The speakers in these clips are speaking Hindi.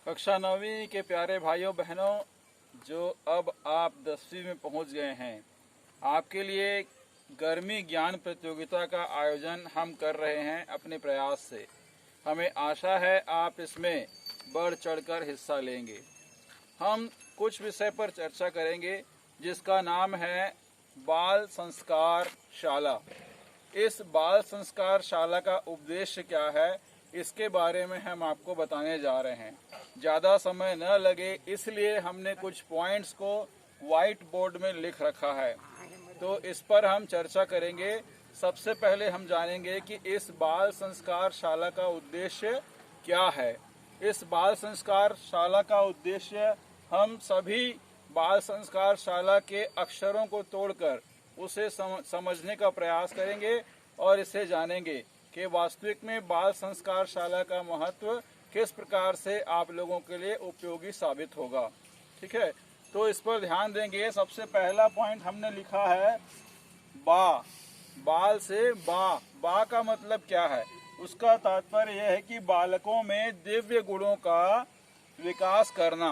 कक्षा 9वीं के प्यारे भाइयों बहनों, जो अब आप 10वीं में पहुंच गए हैं, आपके लिए गर्मी ज्ञान प्रतियोगिता का आयोजन हम कर रहे हैं अपने प्रयास से। हमें आशा है आप इसमें बढ़ चढ़कर हिस्सा लेंगे। हम कुछ विषय पर चर्चा करेंगे जिसका नाम है बाल संस्कार शाला। इस बाल संस्कार शाला का उद्देश्य क्या है, इसके बारे में हम आपको बताने जा रहे हैं। ज़्यादा समय न लगे इसलिए हमने कुछ पॉइंट्स को व्हाइट बोर्ड में लिख रखा है, तो इस पर हम चर्चा करेंगे। सबसे पहले हम जानेंगे कि इस बाल संस्कार शाला का उद्देश्य क्या है। इस बाल संस्कार शाला का उद्देश्य हम सभी बाल संस्कार शाला के अक्षरों को तोड़कर उसे समझने का प्रयास करेंगे और इसे जानेंगे कि वास्तविक में बाल संस्कार शाला का महत्व किस प्रकार से आप लोगों के लिए उपयोगी साबित होगा। ठीक है, तो इस पर ध्यान देंगे। सबसे पहला पॉइंट हमने लिखा है बा। बाल से बा का मतलब क्या है? उसका तात्पर्य यह है कि बालकों में दिव्य गुणों का विकास करना,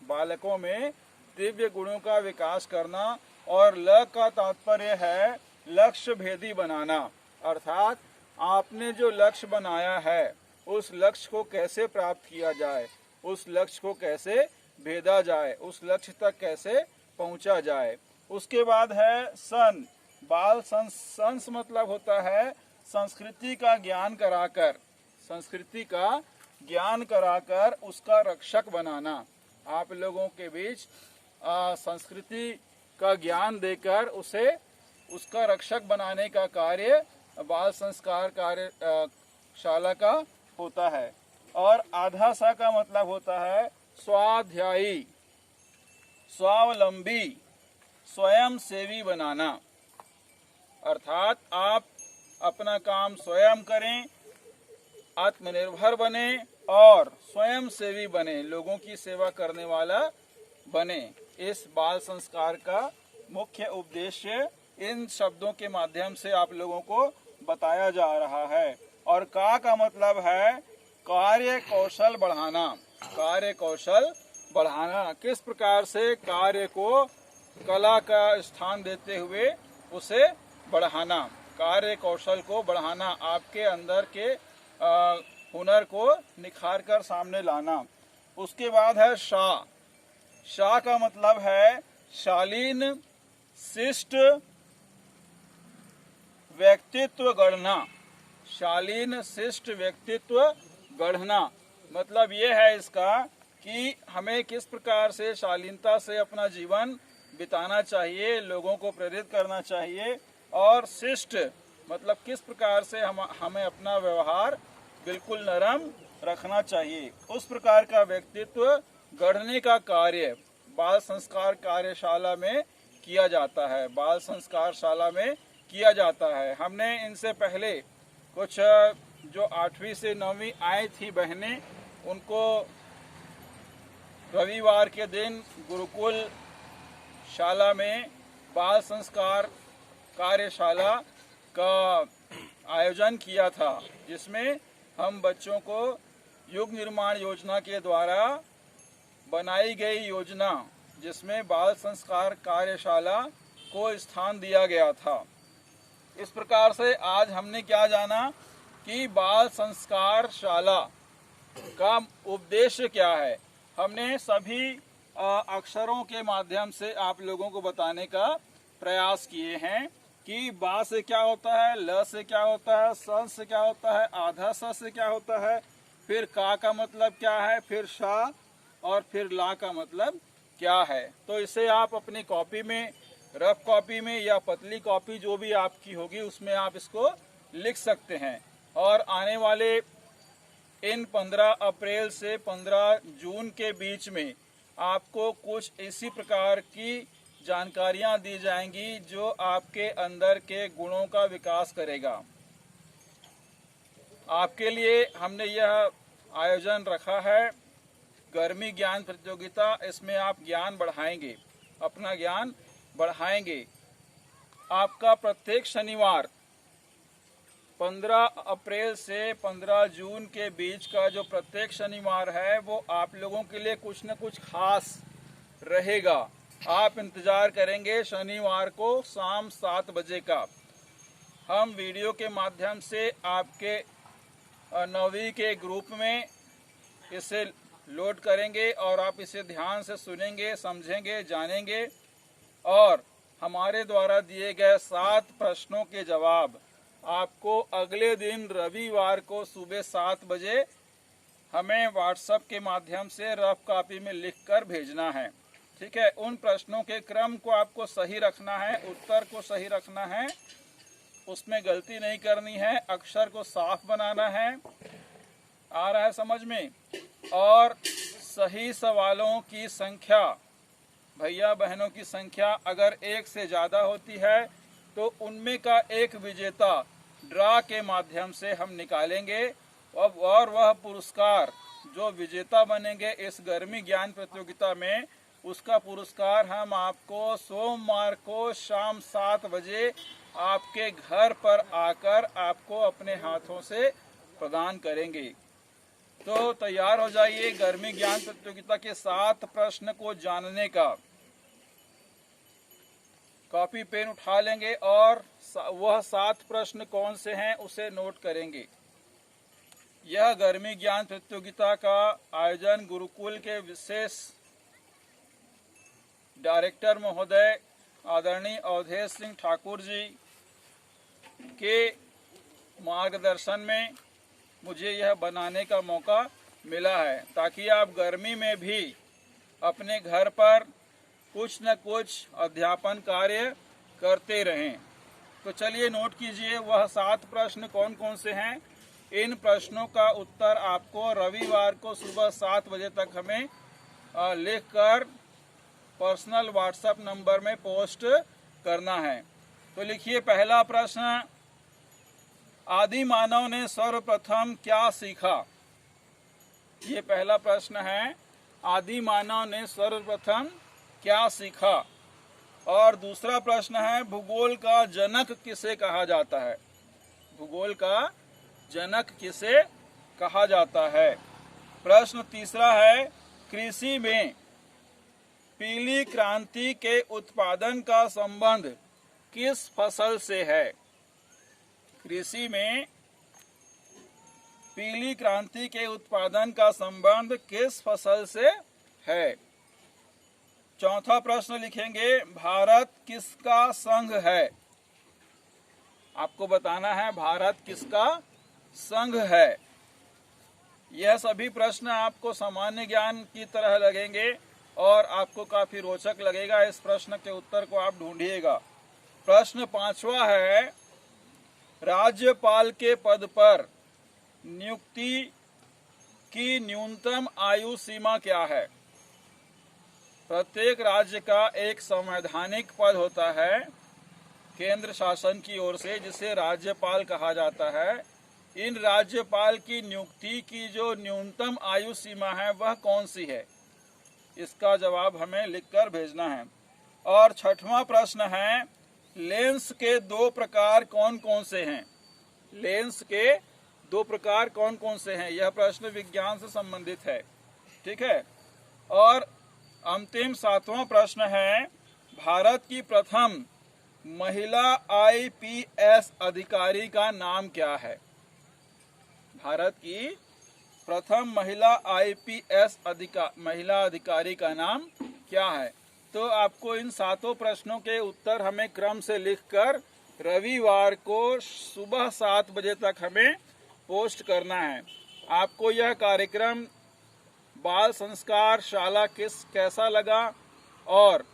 बालकों में दिव्य गुणों का विकास करना। और ल का तात्पर्य है लक्ष्य भेदी बनाना, अर्थात आपने जो लक्ष्य बनाया है उस लक्ष्य को कैसे प्राप्त किया जाए, उस लक्ष्य को कैसे भेदा जाए, उस लक्ष्य तक कैसे पहुंचा जाए। उसके बाद है सन। बाल संस मतलब होता है संस्कृति का ज्ञान कराकर, संस्कृति का ज्ञान कराकर उसका रक्षक बनाना। आप लोगों के बीच संस्कृति का ज्ञान देकर उसे उसका रक्षक बनाने का कार्य बाल संस्कार कार्य शाला का होता है। और आधा सा का मतलब होता है स्वाध्यायी, स्वावलंबी, स्वयं सेवी बनाना, अर्थात आप अपना काम स्वयं करें, आत्मनिर्भर बने और स्वयं सेवी बने, लोगों की सेवा करने वाला बने। इस बाल संस्कार का मुख्य उद्देश्य इन शब्दों के माध्यम से आप लोगों को बताया जा रहा है। और का मतलब है कार्य कौशल बढ़ाना, कार्य कौशल बढ़ाना। किस प्रकार से कार्य को कला का स्थान देते हुए उसे बढ़ाना, कार्य कौशल को बढ़ाना, आपके अंदर के हुनर को निखार कर सामने लाना। उसके बाद है शा का मतलब है शालीन शिष्ट व्यक्तित्व गढ़ना, शालीन शिष्ट व्यक्तित्व गढ़ना। मतलब ये है इसका कि हमें किस प्रकार से शालीनता से अपना जीवन बिताना चाहिए, लोगों को प्रेरित करना चाहिए। और शिष्ट मतलब किस प्रकार से हमें अपना व्यवहार बिल्कुल नरम रखना चाहिए। उस प्रकार का व्यक्तित्व गढ़ने का कार्य बाल संस्कार कार्यशाला में किया जाता है, बाल संस्कार शाला में किया जाता है। हमने इनसे पहले कुछ जो 8वीं से 9वीं आई थी बहनें, उनको रविवार के दिन गुरुकुल शाला में बाल संस्कार कार्यशाला का आयोजन किया था, जिसमें हम बच्चों को युग निर्माण योजना के द्वारा बनाई गई योजना, जिसमें बाल संस्कार कार्यशाला को स्थान दिया गया था। इस प्रकार से आज हमने क्या जाना कि बाल संस्कार शाला का उद्देश्य क्या है। हमने सभी अक्षरों के माध्यम से आप लोगों को बताने का प्रयास किए हैं कि बा से क्या होता है, ल से क्या होता है, सन से क्या होता है, आधा स से क्या होता है, फिर का मतलब क्या है, फिर शा और फिर ला का मतलब क्या है। तो इसे आप अपनी कॉपी में, रफ कॉपी में या पतली कॉपी जो भी आपकी होगी उसमें आप इसको लिख सकते हैं। और आने वाले इन 15 अप्रैल से 15 जून के बीच में आपको कुछ इसी प्रकार की जानकारियां दी जाएंगी जो आपके अंदर के गुणों का विकास करेगा। आपके लिए हमने यह आयोजन रखा है गर्मी ज्ञान प्रतियोगिता। इसमें आप ज्ञान बढ़ाएंगे, अपना ज्ञान बढ़ाएंगे। आपका प्रत्येक शनिवार 15 अप्रैल से 15 जून के बीच का जो प्रत्येक शनिवार है वो आप लोगों के लिए कुछ न कुछ खास रहेगा। आप इंतजार करेंगे शनिवार को शाम 7 बजे का। हम वीडियो के माध्यम से आपके 9वीं के ग्रुप में इसे लोड करेंगे और आप इसे ध्यान से सुनेंगे, समझेंगे, जानेंगे और हमारे द्वारा दिए गए 7 प्रश्नों के जवाब आपको अगले दिन रविवार को सुबह 7 बजे हमें व्हाट्सएप के माध्यम से रफ कॉपी में लिखकर भेजना है। ठीक है, उन प्रश्नों के क्रम को आपको सही रखना है, उत्तर को सही रखना है, उसमें गलती नहीं करनी है, अक्षर को साफ बनाना है। आ रहा है समझ में? और सही सवालों की संख्या, भैया बहनों की संख्या अगर 1 से ज़्यादा होती है तो उनमें का एक विजेता ड्रा के माध्यम से हम निकालेंगे और वह पुरस्कार जो विजेता बनेंगे इस गर्मी ज्ञान प्रतियोगिता में, उसका पुरस्कार हम आपको सोमवार को शाम 7 बजे आपके घर पर आकर आपको अपने हाथों से प्रदान करेंगे। तो तैयार हो जाइए गर्मी ज्ञान प्रतियोगिता के 7 प्रश्न को जानने का। कॉपी पेन उठा लेंगे और वह 7 प्रश्न कौन से हैं उसे नोट करेंगे। यह गर्मी ज्ञान प्रतियोगिता का आयोजन गुरुकुल के विशेष डायरेक्टर महोदय आदरणीय अवधेश सिंह ठाकुर जी के मार्गदर्शन में मुझे यह बनाने का मौका मिला है, ताकि आप गर्मी में भी अपने घर पर कुछ न कुछ अध्यापन कार्य करते रहें। तो चलिए नोट कीजिए वह 7 प्रश्न कौन कौन से हैं। इन प्रश्नों का उत्तर आपको रविवार को सुबह 7 बजे तक हमें लिखकर पर्सनल व्हाट्सएप नंबर में पोस्ट करना है। तो लिखिए पहला प्रश्न, आदि मानव ने सर्वप्रथम क्या सीखा? ये पहला प्रश्न है, आदि मानव ने सर्वप्रथम क्या सीखा? और दूसरा प्रश्न है, भूगोल का जनक किसे कहा जाता है? भूगोल का जनक किसे कहा जाता है? प्रश्न तीसरा है, कृषि में पीली क्रांति के उत्पादन का संबंध किस फसल से है? कृषि में पीली क्रांति के उत्पादन का संबंध किस फसल से है? चौथा प्रश्न लिखेंगे, भारत किसका संघ है? आपको बताना है भारत किसका संघ है। यह सभी प्रश्न आपको सामान्य ज्ञान की तरह लगेंगे और आपको काफी रोचक लगेगा। इस प्रश्न के उत्तर को आप ढूंढिएगा। प्रश्न 5वां है, राज्यपाल के पद पर नियुक्ति की न्यूनतम आयु सीमा क्या है? प्रत्येक राज्य का एक संवैधानिक पद होता है केंद्र शासन की ओर से, जिसे राज्यपाल कहा जाता है। इन राज्यपाल की नियुक्ति की जो न्यूनतम आयु सीमा है वह कौन सी है? इसका जवाब हमें लिखकर भेजना है। और 6वां प्रश्न है, लेंस के 2 प्रकार कौन कौन से हैं? लेंस के 2 प्रकार कौन कौन से हैं? यह प्रश्न विज्ञान से संबंधित है। ठीक है। और अंतिम 7वां प्रश्न है, भारत की प्रथम महिला IPS अधिकारी का नाम क्या है? भारत की प्रथम महिला IPS महिला अधिकारी का नाम क्या है? तो आपको इन 7 प्रश्नों के उत्तर हमें क्रम से लिखकर रविवार को सुबह 7 बजे तक हमें पोस्ट करना है। आपको यह कार्यक्रम बाल संस्कार शाला कैसा लगा और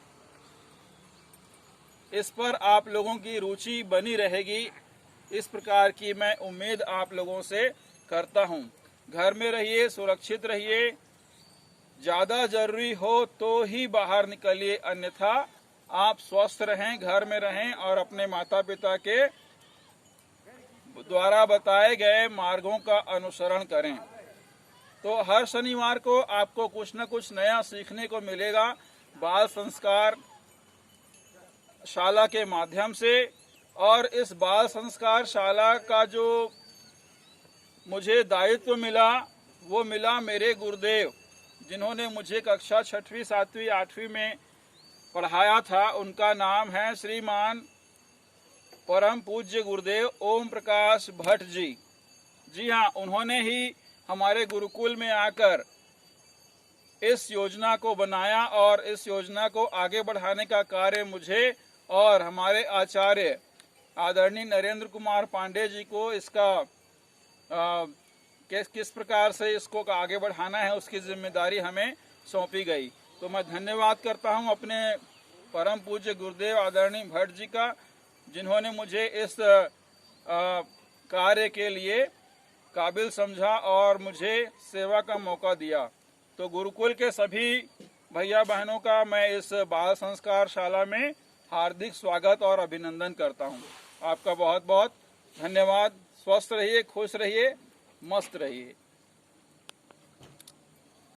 इस पर आप लोगों की रुचि बनी रहेगी, इस प्रकार की मैं उम्मीद आप लोगों से करता हूं। घर में रहिए, सुरक्षित रहिए, ज्यादा जरूरी हो तो ही बाहर निकलिए, अन्यथा आप स्वस्थ रहें, घर में रहें और अपने माता पिता के द्वारा बताए गए मार्गों का अनुसरण करें। तो हर शनिवार को आपको कुछ न कुछ नया सीखने को मिलेगा बाल संस्कार शाला के माध्यम से। और इस बाल संस्कार शाला का जो मुझे दायित्व मिला वो मिला मेरे गुरुदेव, जिन्होंने मुझे कक्षा 6वीं 7वीं 8वीं में पढ़ाया था। उनका नाम है श्रीमान परम पूज्य गुरुदेव ओम प्रकाश भट्ट जी। जी हाँ, उन्होंने ही हमारे गुरुकुल में आकर इस योजना को बनाया और इस योजना को आगे बढ़ाने का कार्य मुझे और हमारे आचार्य आदरणीय नरेंद्र कुमार पांडे जी को इसका किस प्रकार से इसको आगे बढ़ाना है उसकी जिम्मेदारी हमें सौंपी गई। तो मैं धन्यवाद करता हूं अपने परम पूज्य गुरुदेव आदरणीय भट्ट जी का, जिन्होंने मुझे इस कार्य के लिए काबिल समझा और मुझे सेवा का मौका दिया। तो गुरुकुल के सभी भैया बहनों का मैं इस बाल संस्कार शाला में हार्दिक स्वागत और अभिनंदन करता हूं। आपका बहुत बहुत धन्यवाद। स्वस्थ रहिए, खुश रहिए, मस्त रहिए।